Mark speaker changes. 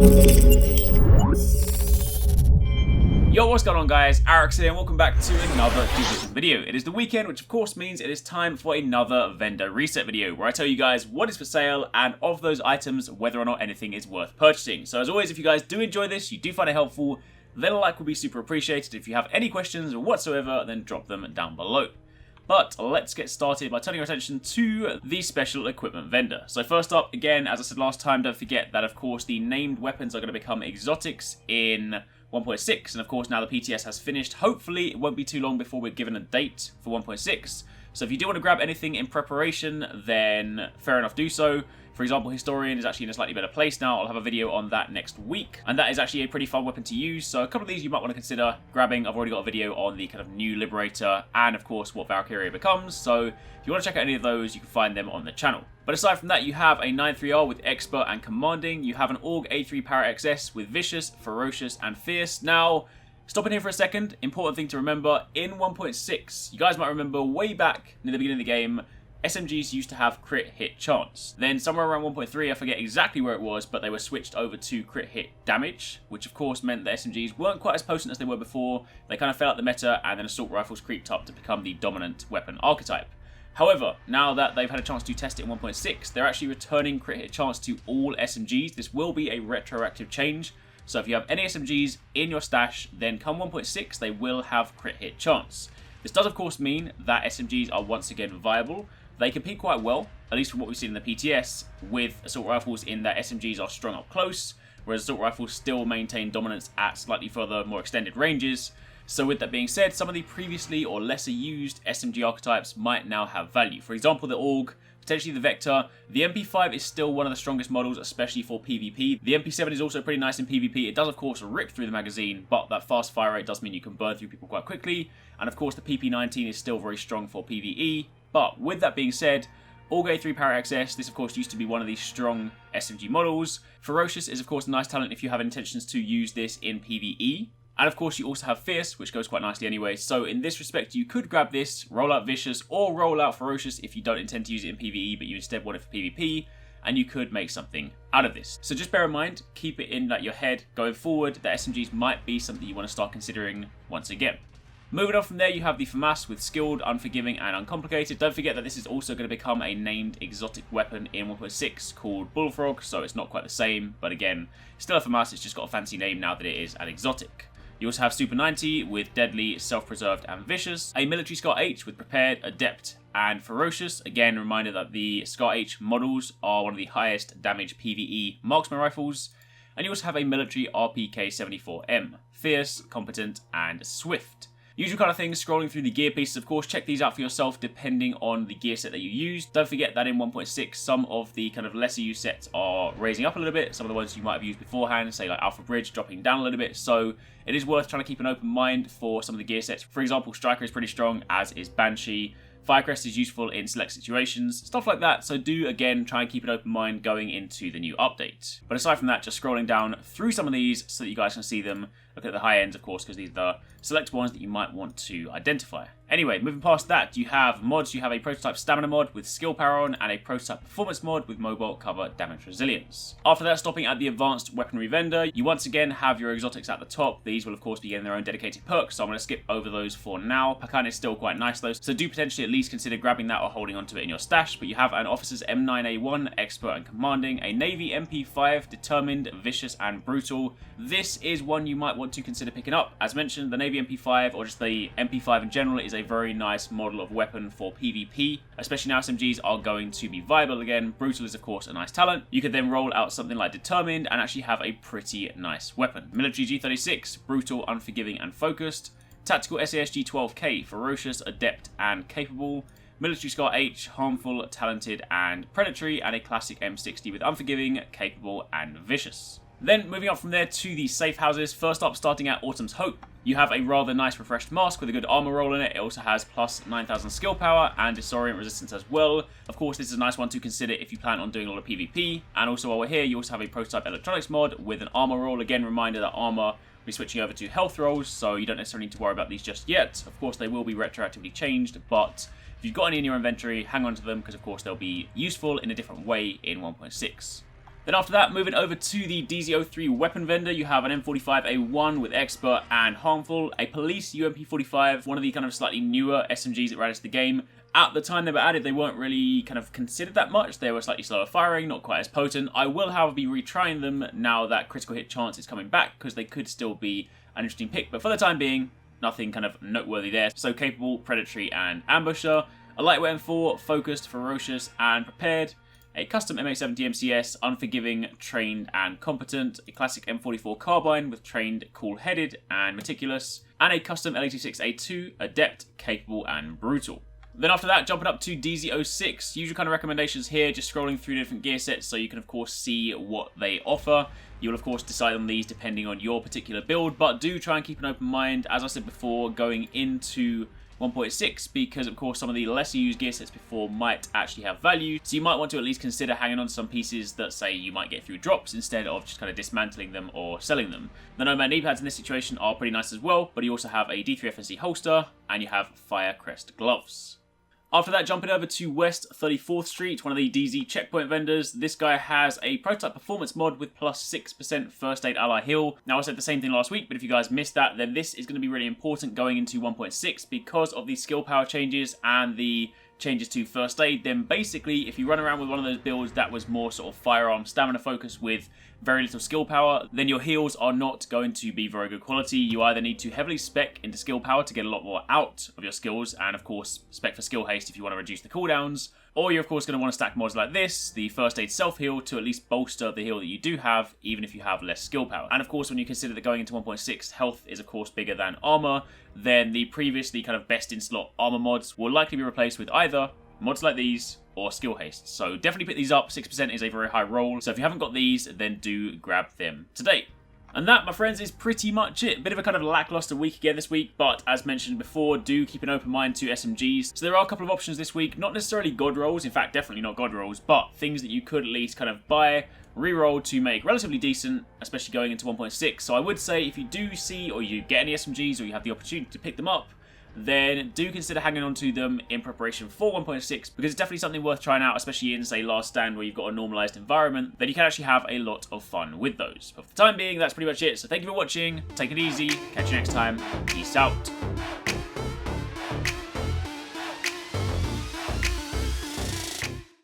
Speaker 1: Yo, what's going on guys, Arekkz here and welcome back to another Division video. It is the weekend, which of course means it is time for another vendor reset video, where I tell you guys what is for sale and of those items, whether or not anything is worth purchasing. So as always, if you guys do enjoy this, you do find it helpful, then a like would be super appreciated. If you have any questions whatsoever, then drop them down below. But let's get started by turning our attention to the special equipment vendor. So first up, again, as I said last time, don't forget that of course the named weapons are going to become exotics in 1.6, and of course now the PTS has finished. Hopefully it won't be too long before we're given a date for 1.6. So if you do want to grab anything in preparation, then fair enough, do so. For example, Historian is actually in a slightly better place now. I'll have a video on that next week. And that is actually a pretty fun weapon to use. So a couple of these you might want to consider grabbing. I've already got a video on the kind of new Liberator and of course what Valkyria becomes. So if you want to check out any of those, you can find them on the channel. But aside from that, you have a 9.3R with Expert and Commanding. You have an AUG A3 Power XS with Vicious, Ferocious and Fierce. Now, stopping here for a second, important thing to remember, in 1.6, you guys might remember way back near the beginning of the game, SMGs used to have crit hit chance. Then somewhere around 1.3, I forget exactly where it was, but they were switched over to crit hit damage, which of course meant that SMGs weren't quite as potent as they were before. They kind of fell out the meta, and then assault rifles creeped up to become the dominant weapon archetype. However, now that they've had a chance to test it in 1.6, they're actually returning crit hit chance to all SMGs. This will be a retroactive change. So if you have any SMGs in your stash, then come 1.6, they will have crit hit chance. This does of course mean that SMGs are once again viable. They compete quite well, at least from what we've seen in the PTS, with assault rifles in that SMGs are strung up close, whereas assault rifles still maintain dominance at slightly further, more extended ranges. So with that being said, some of the previously or lesser used SMG archetypes might now have value. For example, the AUG, potentially the Vector. The MP5 is still one of the strongest models, especially for PvP. The MP7 is also pretty nice in PvP. It does of course rip through the magazine, but that fast fire rate does mean you can burn through people quite quickly. And of course the PP19 is still very strong for PvE. But with that being said, AUG A3 Power XS, this of course used to be one of these strong SMG models. Ferocious is of course a nice talent if you have intentions to use this in PvE. And of course you also have Fierce, which goes quite nicely anyway. So in this respect, you could grab this, roll out Vicious, or roll out Ferocious if you don't intend to use it in PvE, but you instead want it for PvP, and you could make something out of this. So just bear in mind, keep it in your head going forward, that SMGs might be something you want to start considering once again. Moving on from there, you have the FAMAS with Skilled, Unforgiving, and Uncomplicated. Don't forget that this is also going to become a named exotic weapon in 1.6 called Bullfrog, so it's not quite the same, but again, still a FAMAS, it's just got a fancy name now that it is an exotic. You also have Super 90 with Deadly, Self-Preserved, and Vicious. A Military SCAR-H with Prepared, Adept, and Ferocious. Again, a reminder that the SCAR-H models are one of the highest damage PvE marksman rifles. And you also have a Military RPK-74M. Fierce, Competent, and Swift. Usual kind of things, scrolling through the gear pieces, of course, check these out for yourself depending on the gear set that you use. Don't forget that in 1.6, some of the kind of lesser used sets are raising up a little bit. Some of the ones you might have used beforehand, say like Alpha Bridge, dropping down a little bit. So it is worth trying to keep an open mind for some of the gear sets. For example, Striker is pretty strong, as is Banshee. Firecrest is useful in select situations, stuff like that, so do again try and keep an open mind going into the new update. But aside from that, just scrolling down through some of these so that you guys can see them. Look at the high ends, of course, because these are the select ones that you might want to identify. Anyway, moving past that, you have mods. You have a prototype stamina mod with skill power on, and a prototype performance mod with mobile cover damage resilience. After that, stopping at the advanced weaponry vendor, you once again have your exotics at the top. These will of course be getting their own dedicated perks, so I'm going to skip over those for now. Pakan is still quite nice though, so do potentially at least consider grabbing that or holding onto it in your stash. But you have an Officer's M9A1, Expert and Commanding, a Navy MP5, Determined, Vicious and Brutal. This is one you might want to consider picking up. As mentioned, the Navy MP5, or just the MP5 in general, is a very nice model of weapon for PvP, especially now SMGs are going to be viable again. Brutal is of course a nice talent. You could then roll out something like Determined and actually have a pretty nice weapon. Military G36, Brutal, Unforgiving and Focused. Tactical SAS G12K, Ferocious, Adept and Capable. Military SCAR-H, Harmful, Talented and Predatory, and a classic M60 with Unforgiving, Capable and Vicious. Then moving up from there to the Safehouses. First up, starting at Autumn's Hope, you have a rather nice refreshed mask with a good armor roll in it. It also has plus 9,000 skill power and disorient resistance as well. Of course, this is a nice one to consider if you plan on doing a lot of PvP. And also while we're here, you also have a prototype electronics mod with an armor roll. Again, reminder that armor will be switching over to health rolls, so you don't necessarily need to worry about these just yet. Of course, they will be retroactively changed, but if you've got any in your inventory, hang on to them because of course they'll be useful in a different way in 1.6. Then after that, moving over to the DZ03 weapon vendor, you have an M45A1 with Expert and Harmful, a Police UMP45, one of the kind of slightly newer SMGs that were added to the game. At the time they were added, they weren't really kind of considered that much. They were slightly slower firing, not quite as potent. I will, however, be retrying them now that critical hit chance is coming back, because they could still be an interesting pick. But for the time being, nothing kind of noteworthy there. So capable, predatory, and ambusher. A lightweight M4, focused, ferocious, and prepared. A custom MA70 MCS, unforgiving, trained, and competent. A classic M44 carbine with trained, cool-headed, and meticulous. And a custom L86A2, adept, capable, and brutal. Then after that, jumping up to DZ06, usual kind of recommendations here, just scrolling through different gear sets so you can of course see what they offer. You'll of course decide on these depending on your particular build, but do try and keep an open mind, as I said before, going into 1.6, because of course some of the lesser used gear sets before might actually have value, so you might want to at least consider hanging on to some pieces that say you might get through drops instead of just kind of dismantling them or selling them. The Nomad knee pads in this situation are pretty nice as well, but you also have a D3 FNC holster and you have Firecrest gloves. After that, jumping over to West 34th Street, one of the DZ checkpoint vendors. This guy has a prototype performance mod with plus 6% first aid ally heal. Now, I said the same thing last week, but if you guys missed that, then this is going to be really important going into 1.6 because of the skill power changes and the changes to first aid. Then basically, if you run around with one of those builds that was more sort of firearm stamina focus with very little skill power, then your heals are not going to be very good quality. You either need to heavily spec into skill power to get a lot more out of your skills, and of course spec for skill haste if you want to reduce the cooldowns, or you're of course going to want to stack mods like this, the first aid self heal, to at least bolster the heal that you do have, even if you have less skill power. And of course, when you consider that going into 1.6 health is of course bigger than armor, then the previously kind of best in slot armor mods will likely be replaced with either mods like these or skill haste. So definitely pick these up. 6% is a very high roll, so if you haven't got these, then do grab them today. And that, my friends, is pretty much it. Bit of a kind of lackluster week again this week, but as mentioned before, do keep an open mind to SMGs. So there are a couple of options this week, not necessarily god rolls, in fact definitely not god rolls, but things that you could at least kind of buy, re-roll to make relatively decent, especially going into 1.6. So I would say if you do see or you get any SMGs or you have the opportunity to pick them up, then do consider hanging on to them in preparation for 1.6, because it's definitely something worth trying out, especially in, say, Last Stand, where you've got a normalized environment. Then you can actually have a lot of fun with those. But for the time being, that's pretty much it. So thank you for watching, take it easy, catch you next time, peace out.